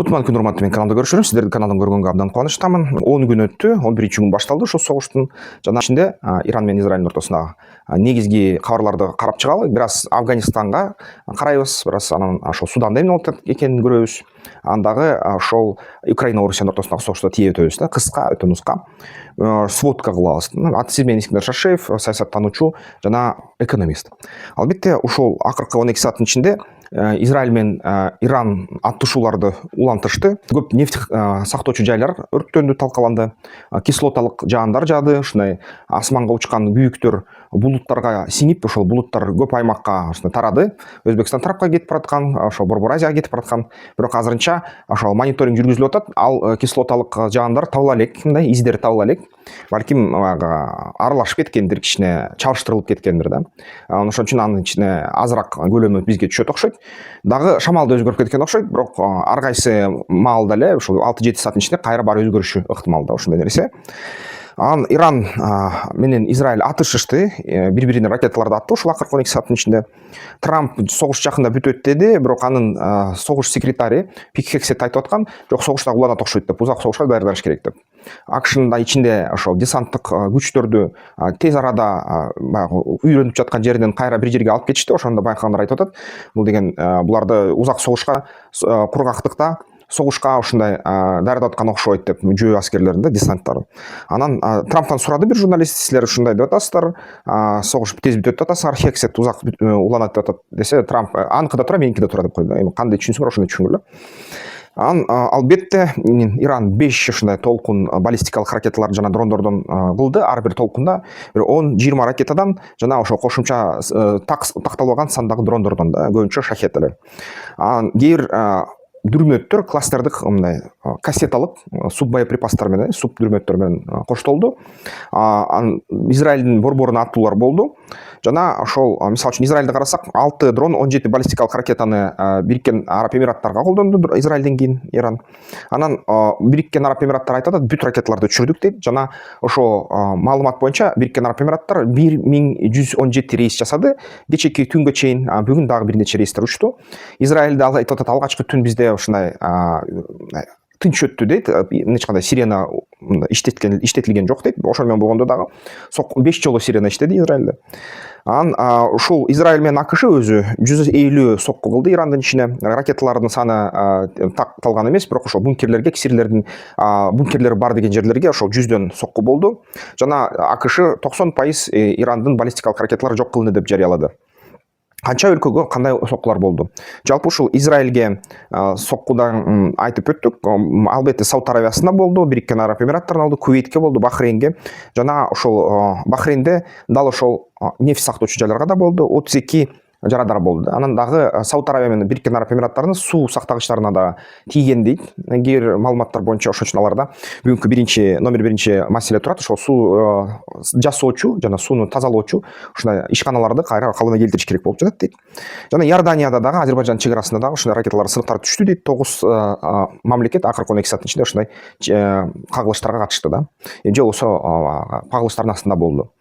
Туман күн урматтуу мен каналда көрүшүрүм. Сиздердин каналдан көргөнгө абдан кубанычтамын. 10 күн өттү, 11-күн башталды ошол согуштун. Жана ичинде Иран менен Израилдин ортосундагы негизги кабарларды карап чыгалы. Бир аз Афганистанга карайбыз, бир аз анан ошол Суданда эмне болуп атат экенин көрөбүз. Андагы ошол Украина Орусиянын ортосундагы согушту тие өтөбүз да. Кыска, өтө нуска сводка кылабыз. Сиз менен Искендер Шашеев, саясаттануучу жана экономист. Албетте ушул акыркы 12 сааттын ичинде Израиль менен Иран аттышууларды улантышты. Көп нефть сактоочу жайлар өрттөндү, талкаланды. Кислоталык жаандар жаады. Ушундай асманга учкан күйүктөр булуттарга сиңип, ошол булуттар көп аймакка тарады. Өзбекстан тарапка кетип бараткан, ошол Борбор Азияга кетип бараткан. Бирок азырынча ошол мониторинг жүргүзүлүп атат. Ал кислоталык жаандар табыла элек, мындай издери табыла элек. Балким аралашып кеткендир, кичине чалыштырылып кеткендир да. Ошон үчүн анын ичине азыраак көлөмү бизге түшөт окшойт. Дагы шамал да өзгөрүп кеткен окшойт, бирок ар кайсы маалда эле ушул 6-7 сааттын ичинде кайра бар өзгөрүшү ыктымал да ушундай нерсе. Анан Иран менен Израиль атышышты, бири-бирине ракеталарды атты ушул акыркы 12 сааттын ичинде. Трамп согуш жакында бүтөт деди, бирок анын согуш секретари Пит Хексет айтып аткан, жок согуш дагы уланат окшойт деп, узак согушка даярданыш керек деп. АКШнын да ичинде ошол десанттык күчтөрдү тез арада баягы үйрөнүп жаткан жеринен кайра бир жерге алып кетишти. Ошондо байкагандар айтып атат. Бул деген буларды узак согушка, кургактыкта согушка ушундай даярдап аткан окшойт деп, жөө аскерлеринде десанттары. Анан Трамптан сурады бир журналист, силер ушундай деп атасыздар, согуш тез бүтөт деп атасыңар, Хексет узак уланат деп атат десе, Трамп аныкы да тура, меники да тура деп койду. Эми кандай түшүнсөңөр ошондой түшүнгүлө. Анан албетте Иран 5 ушундай толкун баллистикалык ракеталарды жана дрондордон кылды. Ар бир толкунда 10-20 ракетадан жана ошол кошумча такталбаган сандагы дрондордон да, көбүнчө шахет эле. Анан кээ бир дүрмөттөр кластердик мындай кассеталык суббоеприпастар менен, субдүрмөттөр менен коштолду. Анан Израилдин борборуна аттуулар болду. Жана ошол мисалы үчүн Израилди карасак, 6 дрон, 17 баллистикалык ракетаны Бириккен Араб Эмираттарга колдонду Израилден кийин Иран. Анан Бириккен Араб Эмираттар айтат, бүт ракеталарды өчүрдүк дейт. Жана ошо маалымат боюнча Бириккен Араб Эмираттар 1117 рейс жасады. Кечээки түнгө чейин, бүгүн дагы бир нече рейстер учту. Израилде айтып атат, алгачкы түн бизде ушундай тынч өттү дейт. Эч кандай сирена иштетилген жок дейт. Ошол менен болгондо дагы 5 жолу сирена иштеди Израилде. Анан ушул Израиль менен АКШ өзү 150 сокку кылды Ирандын ичине. Ракеталардын саны такталган эмес, бирок ошол бункерлерге, кисирлердин бункерлери бар деген жерлерге ошол 100дөн сокку болду. Жана АКШ 90% Ирандын баллистикалык ракеталары жок кылынды деп жарыялады. Канча өлкөгө кандай соккулар болду? Жалпы ушул Израилге соккудан айтып өттүк. Албетте Сауд Аравиясында болду, Бириккен Араб Эмираттарында болду, Кувейтке болду, Бахрейнге. Жана ошол Бахрейнде дал ошол нефть сактоочу жайларга да болду. 32 жарадар болду. Анан дагы Сауд Аравия менен Бириккен Араб Эмираттарынын суу сактагычтарына да тийген дейт. Кээ бир маалыматтар боюнча ошон үчүн аларда бүгүнкү номер биринчи маселе турат. Ошол суу жасоочу жана сууну тазалоочу ушундай ишканаларды кайра калыбына келтириш керек болуп жатат дейт. Жана Иорданияда дагы, Азербайжан чек арасында дагы ушундай ракеталар сыныктары түштү дейт. 9 мамлекет акыркы 12 сааттын ичинде ушундай кагылыштарга катышты да. Же болбосо кагылыштардын астында болду.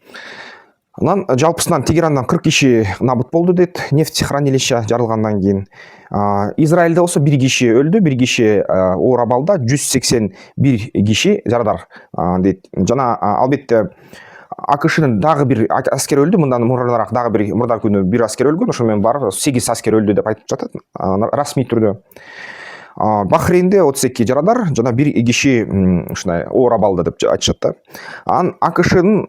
Анан жалпысынан Тегерандан 40 киши набыт болду дейт, нефть хранилище жарылгандан кийин. Израилде болсо 1 киши өлдү, 1 киши оор абалда, 181 киши жарадар дейт. Жана албетте АКШнын дагы бир аскер өлдү, мындан мурдараак дагы бир мурдар күнү бир аскер өлгөн, ошо менен бар 8 аскер өлдү деп айтып жатат расмий түрдө. Бахрейнде 32 жарадар, жана 1 киши ушундай оор абалда деп айтышат да. Анан АКШнын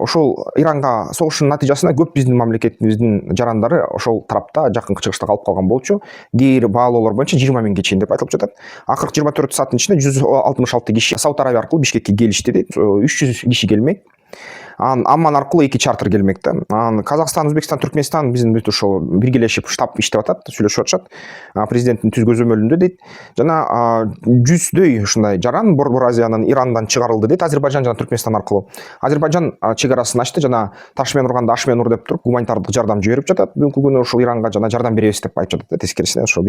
ошол Иранга согуштун натыйжасында көп биздин мамлекетибиздин жарандары ошол тарапта, жакынкы чыгышта калып калган болчу. Кээ бир баалоолор боюнча 20 миңге чейин деп айтылып жатат. Акыркы 24 сааттын ичинде 166 киши Сауд Аравия аркылуу Бишкекке келишти дейт. 300 киши келмек. Амман аркылуу 2 чартер келмек да. Казакстан, Өзбекстан, Түркменстан биздин бүт ошол биргелешип штаб иштеп атат, сүйлөшүп атышат. Президенттин түз көзөмөлүндө дейт. Жана 100дөй ушундай жаран Борбор Азиянын Ирандан чыгарылды дейт, Азербайжан жана Түркменстан аркылуу. Азербайжан чек арасын ачты, жана таш менен урганда аш менен ур деп туруп гуманитардык жардам жиберип жатат. Бүгүнкү күнү ушул Иранга жана жардам беребиз деп айтып жатат. Тескерисине ошо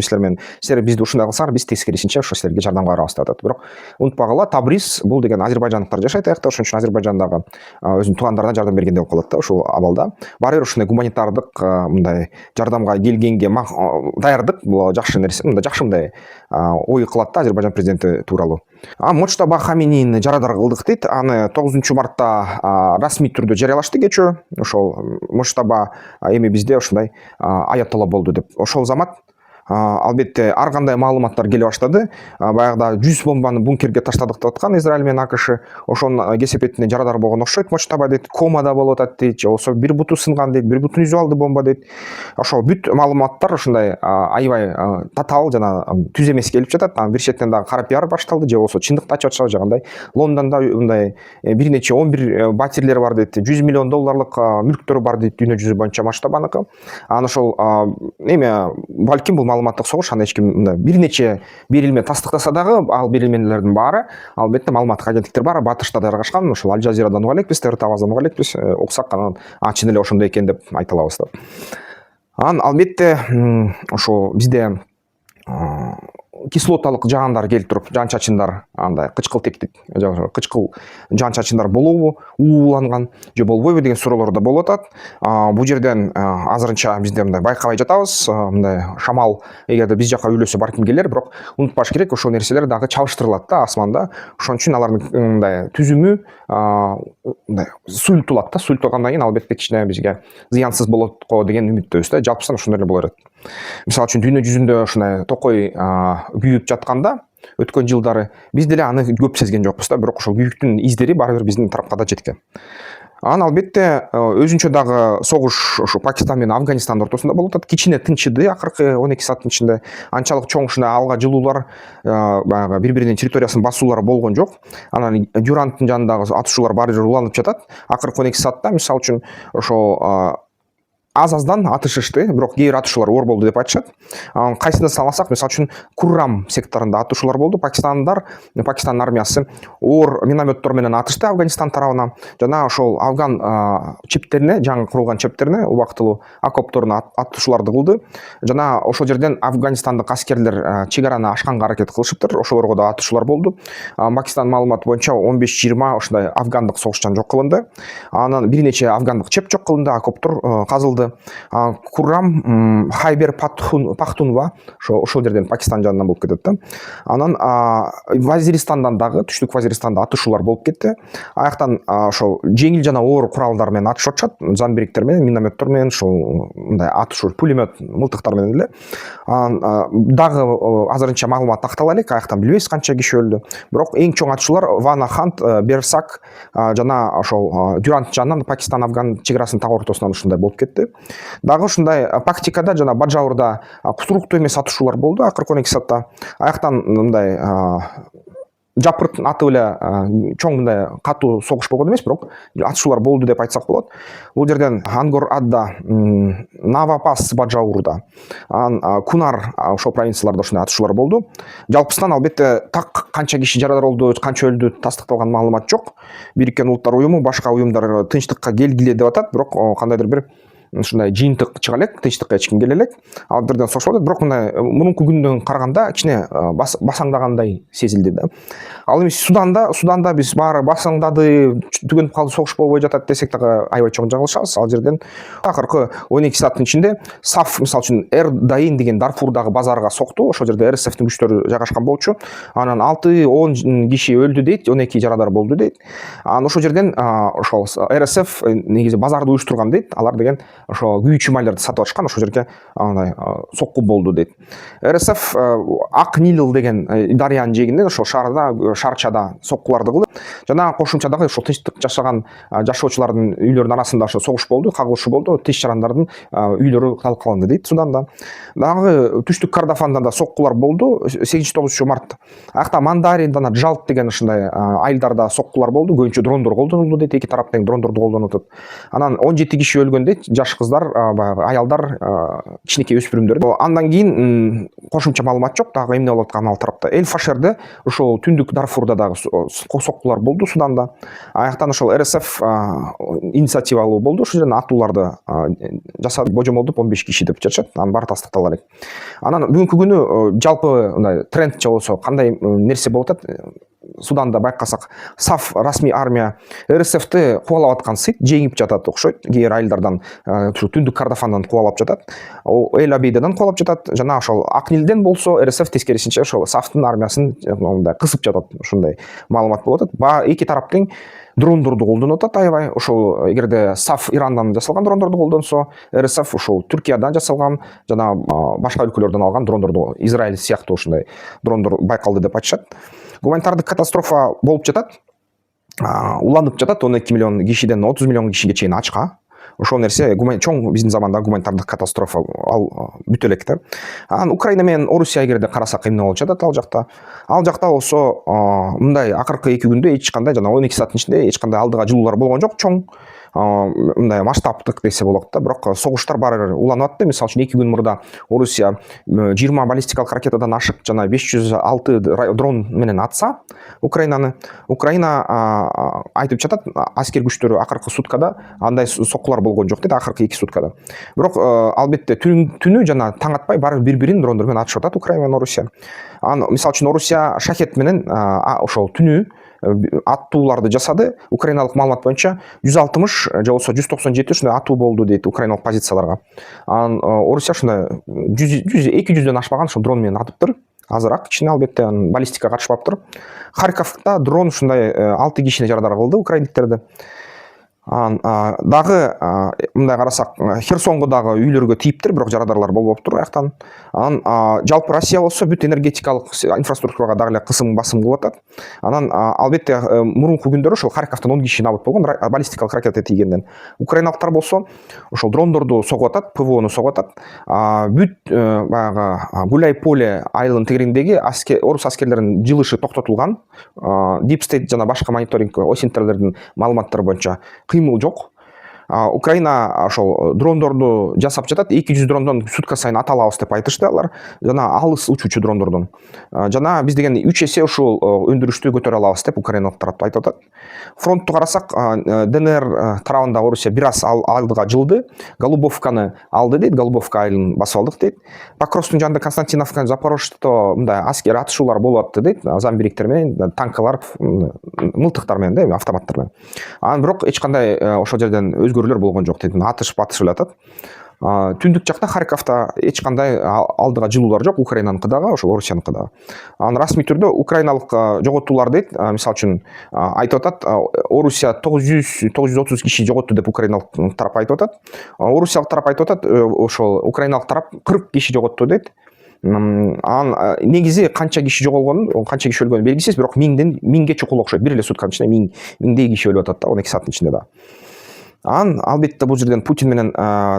силер бизди ушундай кылсаңар, биз тескерисинче ошо силерге жардам кайрабыз деп атат. Бирок унутпагыла, Табриз бул деген азербайжандыктар жашайт аякта, ошон үчүн Азербайжандагы өзүнүн туугандарына жардам бергенде болуп калат да ушул абалда. Баары бир ушундай гуманитардык мындай жардамга келгенге даярдык бул жакшы нерсе, мындай жакшы мындай ой кылат да Азербайжан президенти тууралуу. Мочтаба Хаминини жарадар кылдык дейт. Аны 9 мартта расмий түрдө жарыялашты кечөө. Ошол Мочтаба эми бизде ушундай аятолла болду деп. Ошол замат албетте ар кандай маалыматтар келе баштады. Баягыда 100 бомбаны бункерге таштадык деп аткан Израиль менен АКШ. Ошонун кесепетине жарадар болгон окшойт. Мочтаба дейт, комада болуп атат дейт, же болбосо бир буту сынган дейт, бир бутун үзүп алды бомба дейт. Ошол бүт маалыматтар ошондой аябай татаал жана түз эмес келип жатат. Бир четинен дагы кара пиар башталды, же болбосо чындыкты айтып атышабы, же кандай. Лондондо мындай бир нече 11 батирлер бар дейт, $100 миллион мүлктөрү бар дейт дүйнө жүзү боюнча Мочтабаныкы. Аны ошол эме балким бул маалыматтык согуш, аны эч ким бир нече берилме тастыктаса дагы, ал берилмелердин баары албетте маалыматтык агенттиктер бар, батышта таркашкан. Ошол Аль Жазирадан уга элекпиз, ТРТ-дан уга элекпиз, окусак анан чын эле ошондой экен деп айта алабыз да. Анан албетте ошо бизде кислоталык жаандар келип туруп, жаан чачындар, андай кычкылтектик, кычкыл жаан чачындар болобу, ууланган же болбойбу деген суроолор да болуп атат. Бул жерден азырынча бизде мындай байкабай жатабыз. Мындай шамал эгерде биз жака үйлөсө барким келер, бирок унутпаш керек, ошол нерселер дагы чабыштырылат да асманда. Ошон үчүн алардын мындай түзүмү мындай суйлтулат да, суйлтулгандан кийин албетте кичине бизге зыянсыз болот го деген үмүттөбүз да. Жалпысынан ошондой эле боло берет. Мисалы үчүн дүйнө жүзүндө ушундай токой күйүп жатканда өткөн жылдары биз деле аны көп сезген жокпуз да, бирок ошол күйүктүн издери баары бир биздин тарапка да жеткен. Анан албетте өзүнчө дагы согуш ушу Пакистан менен Афганистандын ортосунда болуп атат. Кичине тынчыды акыркы 12 сааттын ичинде. Анчалык чоң ушундай алга жылуулар, баягы бири-биринин территориясын басуулар болгон жок. Анан Дюранттын жанындагы атышуулар баары бир уланып жатат. Акыркы 12 саатта мисалы үчүн ошол аз-аздан атышышты, бирок кээ бир атышуулар оор болду деп айтышат. Кайсыны салсак, мисалы үчүн Куррам секторунда атышуулар болду. Пакистан армиясы оор минометтор менен атышты Афганистан тарабына. Жана ошол Афган чептерине, жаңы курулган чептерине убактылуу окопторуна атышууларды кылды. Жана ошол жерден афганистандык аскерлер чек араны ашканга аракет кылышыптыр. Ошолорго да атышуулар болду. Пакистан маалыматы боюнча 15-20 ошондой афгандык согушчан жок кылынды. Анан бир нече афгандык чеп жок кылынды, окоптор казылды. Куррам Хайбер Пахтунва ошол жерден Пакистан жанынан болуп кетет да. Анан Вазиристандан дагы, түштүк Вазиристанда атышуулар болуп кетти. Аяктан ошол жеңил жана оор куралдар менен атышып атышат, зомбириктер менен, минометтор менен, ошол мындай атышуу, пулемет, мылтыктар менен эле. Дагы азырынча маалымат тактала элек, аяктан билбейбиз канча киши өлдү. Бирок эң чоң атышуулар Вана Хант, Берсак жана ошол Дюрант жанынан Пакистан-Афган чек арасынын так ортосунан ушундай болуп кетти. Дагы ушундай Пактикада жана Баджаурда кутуруктуу эмес атышуулар болду акыркы 12 саатта. Аяктан мындай жапырт атып эле чоң мындай катуу согуш болгон эмес, бирок атышуулар болду деп айтсак болот. Бул жерден Ангор-Адда, Навапас Баджаурда, Кунар ошол провинцияларда ушундай атышуулар болду. Жалпысынан албетте так канча киши жарадар болду, канча өлдү тастыкталган маалымат жок. Бириккен Улуттар уюму, башка уюмдар тынчтыкка келгиле деп атат, бирок кандайдыр бир ушундай жыйынтык чыга элек, тынчтыкка эч ким келе элек. Ал бирден согуш болот, бирок мындай мурунку күндөн караганда кичине басаңдагандай сезилди да. Ал эми Суданда биз баары басаңдады, түгөнүп калды, согуш болбой жатат десек дагы аябай чоң жаңылышабыз. Ал жерден акыркы 12 сааттын ичинде Саф, мисалы үчүн Эр-Дайин деген Дарфурдагы базарга сокту. Ошол жерде РСФтин күчтөрү жайгашкан болчу. Анан 6-10 киши өлдү дейт, 12 жарадар болду дейт. Анан ошол жерден ошол РСФ негизи базарды уюштурган дейт. Алар деген ошо күйүүчү майларды сатып алышкан, ошол жерге андай сокку болду дейт. РСФ Ак Нил деген дарыянын жээгинде ошол шаарчада соккуларды кылды. Жана кошумча дагы ошол тынчтык жашаган жашоочулардын үйлөрүнүн арасында ошо согуш болду, кагылышы болду, тиш жарандардын үйлөрү талкаланды дейт Суданда. Дагы түштүк Кордофанда да соккулар болду 8-9 март. Аякта Мандарин жана Джалт деген ушундай айылдарда соккулар болду, көбүнчө дрондор колдонулду дейт, эки тарап тең дрондорду колдонуп атат. Анан 17 киши өлгөн дейт, жаш кыздар, баягы аялдар, кичинекей өспүрүмдөр. Андан кийин кошумча маалымат жок, дагы эмне болуп атканы ал тарапта. Эль-Фашерде ошол түндүк Дарфурда дагы соккулар болду Суданда. Аяктан ошол РСФ инициативалуу болду, ошол жерден атууларды жасады, божомолдуп 15 киши деп жатышат. Анын баары тастыктала элек. Анан бүгүнкү күнү жалпы мындай тренд же болсо кандай нерсе болуп атат? Суданда байкасак саф расмий армия РСФти кубалап аткан сыйт, жеңип жатат окшойт. Кээ бир айылдардан ушу түндүк Кордофандан кубалап жатат, Эль Абейдадан кубалап жатат, жана ошол Акнилден болсо РСФ тескерисинче ошол сафтын армиясын мындай кысып жатат. Ушундай маалымат болуп атат. Эки тарап тең дрондорду колдонуп атат аябай. Ошол эгерде саф Ирандан жасалган дрондорду колдонсо, РСФ ошол Түркиядан жасалган жана башка өлкөлөрдөн алган дрондорду, Израиль сыяктуу ушундай дрондор байкалды деп айтышат. Гуманитардык катастрофа болуп жатат. Уланып жатат 12 миллион кишиден 30 миллион кишиге чейин ачка. Ошол нерсе чоң биздин заманда гуманитардык катастрофа бүтө элек да. Украина менен Орусия эгерде карасак эмне болуп жатат ал жакта? Ал жакта болсо мындай акыркы 2 күндө эч кандай жана 12 сааттын ичинде эч кандай алдыга жылуулар болгон жок, чоң мындай масштабтык десе болот да. Бирок согуштар баары бир уланып атты. Мисалы үчүн 2 күн мурда Орусия 20 баллистикалык ракетадан ашык жана 506 дрон менен атса Украина айтып жатат, аскер күчтөрү акыркы суткада андай соккулар болгон жок дейт, акыркы 2 суткада. Бирок албетте түнү жана таң атпай баары бири-бирин дрондор менен атышып атат Украина менен Орусия. Мисалы үчүн Орусия шахет менен ошол түнү аттууларды жасады. Украиналык маалымат боюнча 160 же болбосо 197 ушундай аттуу болду дейт украиналык позицияларга. Орусия ушундай 200дөн ашпаган ошол дрон менен атыптыр. Азыраак кичине албетте баллистикага катышпаптыр. Харьковда дрон ушундай 6 кишини жарадар кылды украиндиктерди. Дагы мындай карасак Херсонго дагы үйлөргө тийиптир, бирок жарадарлар болбоптур аяктан. Жалпы Россия болсо бүт энергетикалык инфраструктурага дагы эле кысым басым кылып атат. Албетте мурунку күндөрү ошол Харьковдон 10 киши набыт болгон баллистикалык ракета тийгенден. Украиналыктар болсо ошол дрондорду согуп атат, ПВОну согуп атат. Бүт баягы Гуляй-Поле айылынын тегериндеги орус аскерлеринин жылышы токтотулган. Deep State жана башка мониторинг осинтерлердин маалыматтары боюнча кыймыл жок. Украина ошол дрондорду жасап жатат. 200 дрондон сутка сайын ата алабыз деп айтышты алар. Жана алыс учуучу дрондордон. Жана биз деген 3 эсе ушул өндүрүштү көтөрө алабыз деп украиналык тарап айтып атат. Фронтту карасак, ДНР тарабында Орусия бир аз алдыга жылды. Голубовканы алды дейт, Голубовка айылын басып алдык дейт. Покровскдун жанында Константиновка, Запорожцто мындай аскер атышуулар болуп атты дейт. Замбириктер менен, танкалар, мылтыктар менен, автоматтар менен. Бирок эч кандай ошол жерден өзгөрүүлөр болгон жок дейт. Атышып атат. Түндүк жакта Харьковда эч кандай алдыга жылуулар жок, Украинаныкы дагы, ошол Орусияныкы дагы. Расмий түрдө украиналык жоготуулар дейт. Мисалы үчүн айтып атат, Орусия 900-930 киши жоготту деп украиналык тарап айтып атат. Орусиялык тарап айтып атат, ошол украиналык тарап 40 киши жоготту дейт. Негизи канча киши жоголгонун, канча киши өлгөнү белгисиз, бирок 1000ге чукул окшойт. Бир эле сутканын ичинде миңдей киши өлүп атат да, 12 сааттын ичинде да. Албетте бул жерден Путин менен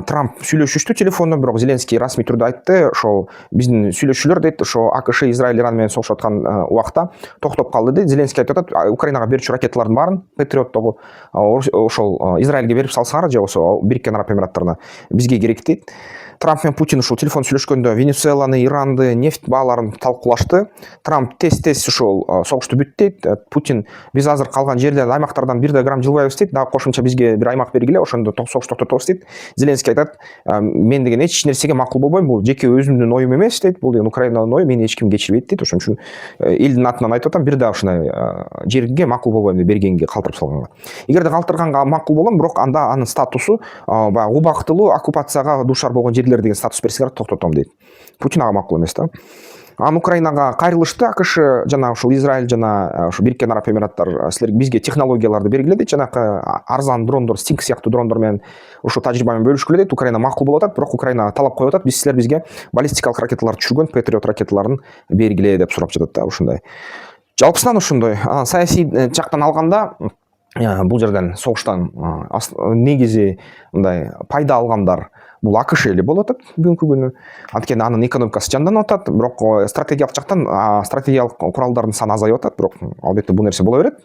Трамп сүйлөшүштү телефондон, бирок Зеленский расмий түрдө айтты, ошол биздин сүйлөшүүлөр дейт, ошо АКШ Израиль Иран менен согушуп аткан убакта токтоп калды дейт. Зеленский айтып атат, Украинага берчү ракеталардын баарын Патриоттогу ошол Израилге берип салсаңар же болбосо Бириккен Араб Эмираттарына бизге керек дейт. Трамп менен Путин ушул телефон сүйлөшкөндө Венесуэланы, Иранды, нефть бааларын талкуулашты. Трамп тез ушул согушту бүт дейт. Путин биз азыр калган жерлер, аймактардан 1 грамм жылбайбыз дейт. Дагы кошумча бизге бир аймак бергиле, ошондо согуш токтотобуз дейт. Зеленский айтат, мен деген эч нерсеге макул болбойм, бул жеке өзүмдүн оюм эмес дейт. Бул деген Украинанын ою, мени эч ким кечирбейт дейт. Ошон үчүн элдин атынан айтып атам, бир да ушундай жерге макул болбойм деп бергенге, калтырып салганга. Эгерде калтырганга макул болом, бирок анда анын статусу баягы убактылуу оккупацияга дуушар болгон жерлер деген статус берсеңер токтотом дейт. Путин ага макул эмес да. Украинага кайрылышты АКШ жана ушул Израиль жана ушу Бириккен Араб Эмираттар силер бизге технологияларды бергиле дейт, жанакы арзан дрондор, Стинг сыяктуу дрондор менен ушу тажрыйба менен бөлүшкүлө дейт. Украина макул болуп атат, бирок Украина талап коюп атат, силер бизге баллистикалык ракеталарды түшүргөн Патриот ракеталарын бергиле деп сурап жатат да, ушундай. Жалпысынан ошондой. Саясий жактан алганда бул жерден согуштан негизи мындай пайда алгандар бул АКШ эле болуп атат бүгүнкү күнү. Анткени анын экономикасы жанданып атат, бирок стратегиялык жактан стратегиялык куралдардын саны азайып атат, бирок албетте бул нерсе боло берет.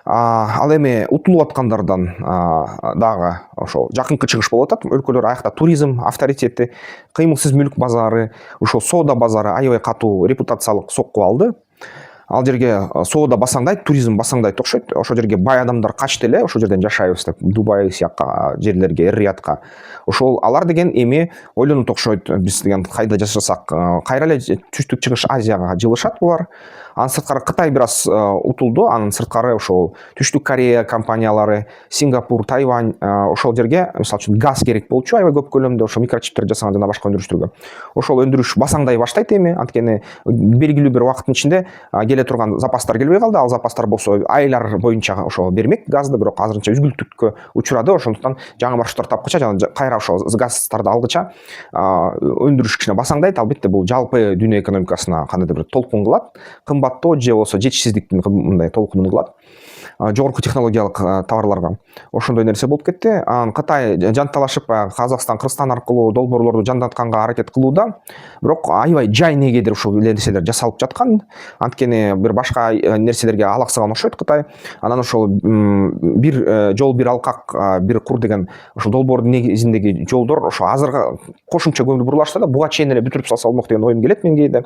Ал эми утулуп аткандардан дагы ошол жакынкы чыгыш болуп атат. Өлкөлөр аякта туризм авторитети, кыймылсыз мүлк базары, ушул соода базары аябай катуу репутациялык сокку алды. Ал жерге соода басаңдайт, туризм басаңдайт окшойт. Ошол жерге бай адамдар качты эле, ошол жерден жашайбыз деп, Дубай сыякка жерлерге, Эр-Риядка. Ошол алар деген эми ойлонуп окшойт, биз деген кайда жашасак, кайра эле түштүк чыгыш Азияга жылышат булар. Анын сырткары Кытай бир аз утулду. Анын сырткары ошол Түштүк Корея компаниялары, Сингапур, Тайвань ошол жерге мисалы үчүн газ керек болчу аябай көп көлөмдө, ошо микрочиптер жасаган жана башка өндүрүштөргө. Ошол өндүрүш басаңдай баштайт эми, анткени белгилүү бир убакыттын ичинде келе турган запастар келбей калды. Ал запастар болсо айлар боюнча ошо бермек газды, бирок азырынча үзгүлтүккө учурады. Ошондуктан жаңы маршруттар тапкыча жана кайра ошо газдарды алгыча өндүрүш кичине басаңдайт. Албетте бул жалпы дүйнө экономикасына кандайдыр бир толкун кылат, кымбаттоо же болбосо жетишсиздиктин мындай толкунун кылат жогорку технологиялык товарларга. Ошондой нерсе болуп кетти. Анан Кытай жанталашып Казакстан, Кыргызстан аркылуу долбоорлорду жандатканга аракет кылууда, бирок аябай жай негедир ушул нерселер жасалып жаткан. Анткени бир башка нерселерге алаксыган окшойт Кытай. Анан ошол бир жол бир алкак бир кур деген ошол долбоордун негизиндеги жолдор ошо азыркы кошумча көңүл бурулашты да, буга чейин эле бүтүрүп салса болмок деген оюм келет менин кээде.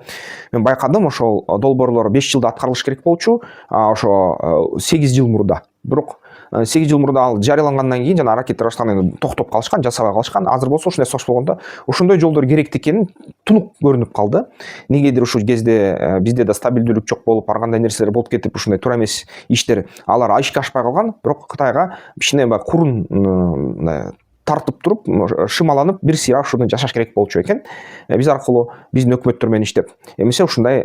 Мен байкадым, ошол долбоорлор 5 жылда аткарылыш керек болчу. Ошо 8 жыл мурда. Бирок 8 жыл мурда ал жарыялангандан кийин жана аракеттер баштагандан токтоп калышкан, жасабай калышкан. Азыр болсо ушундай согуш болгондо ошондой жолдор керектик экени тунук көрүнүп калды. Негедир ушул кезде бизде да стабилдүүлүк жок болуп, ар кандай нерселер болуп кетип, ушундай туура эмес иштер алар ишке ашпай калган. Бирок Кытайга кичине баягы курун тартып туруп, шымаланып, бир сыйра ушундай жашаш керек болчу экен. Биз аркылуу биздин өкмөттөр менен иштеп. Эмесе ушундай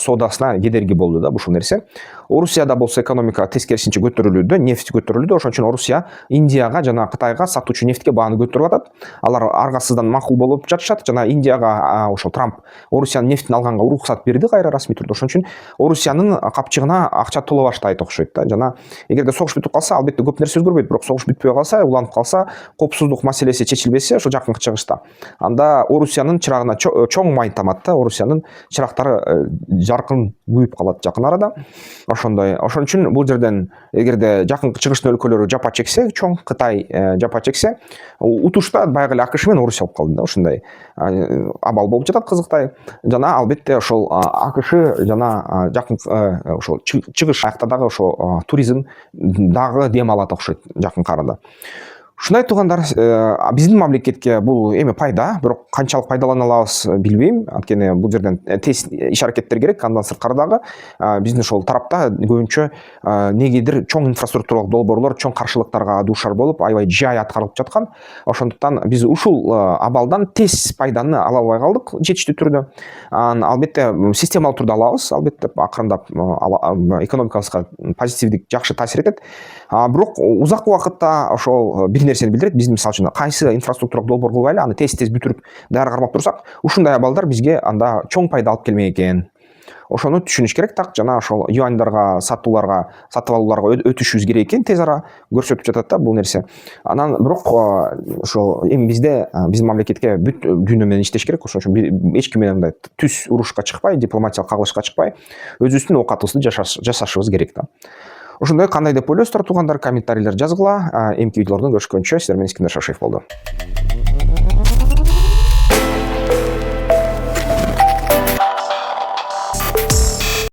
соодасына кедерги болду да ушул нерсе. Орусияда болсо экономика тескерисинче көтөрүлүүдө, нефть көтөрүлүүдө. Ошон үчүн Орусия Индияга жана Кытайга сатуучу нефтке бааны көтөрүп атат. Алар аргасыздан макул болуп жатышат. Жана Индияга ошол Трамп Орусиянын нефтин алганга уруксат берди кайра расмий түрдө. Ошон үчүн Орусиянын капчыгына акча толо баштайт окшойт да. Жана эгерде согуш бүтүп калса, албетте көп нерсе өзгөрбөйт, бирок согуш бүтпөй калса, уланып калса, коопсуздук маселеси чечилбесе, ошо жакынкы чыгышта, анда Орусиянын чырагына чоң май тамат да. Орусиянын чырактары жаркын күйүп калат жакын арада. Ошондой. Ошон үчүн бул жерден эгерде жакынкы чыгыштын өлкөлөрү жапа чексе, чоң Кытай жапа чексе, утушта баягы эле АКШ менен Орусия болуп калды да. Ушундай абал болуп жатат кызыктай. Жана албетте ошол АКШ жана жакын ошол чыгыш аякта дагы ошо туризм дагы дем алат окшойт жакынкы арада. Ушундай туугандар, биздин мамлекетке бул эми пайда, бирок канчалык пайдалана алабыз билбейм. Анткени бул жерден тез иш аракеттер керек. Андан сырткары дагы биздин ошол тарапта көбүнчө негедир чоң инфраструктуралык долбоорлор чоң каршылыктарга дуушар болуп, аябай жай аткарылып жаткан. Ошондуктан биз ушул абалдан тез пайданы ала албай калдык жетиштүү түрдө. Албетте системалуу түрдө алабыз, албетте акырындап экономикабызга позитивдик жакшы таасир этет. Бирок узак убакытта ошол бир нерсени билдирет. Биздин мисалы үчүн кайсы инфраструктуралык долбоор кылбайлы, аны тез бүтүрүп даяр кармап турсак, ушундай абалдар бизге анда чоң пайда алып келмек экен. Ошону түшүнүш керек так. Жана ошол юаньдарга, сатып алууларга өтүшүбүз керек экен, тез ара көрсөтүп жатат да бул нерсе. Анан бирок ошол эми биздин мамлекетке бүт дүйнө менен иштеш керек. Ошон үчүн эч ким менен мындай түз урушка чыкпай, дипломатиялык кагылышка чыкпай, өзүбүздүн оокатыбызды жасашыбыз керек да. Ошондой, кандай деп ойлойсуздар туугандар, комментарийлер жазгыла. Эмки видеолордон көрүшкөнчө сиздер менен Искендер Шашев болду.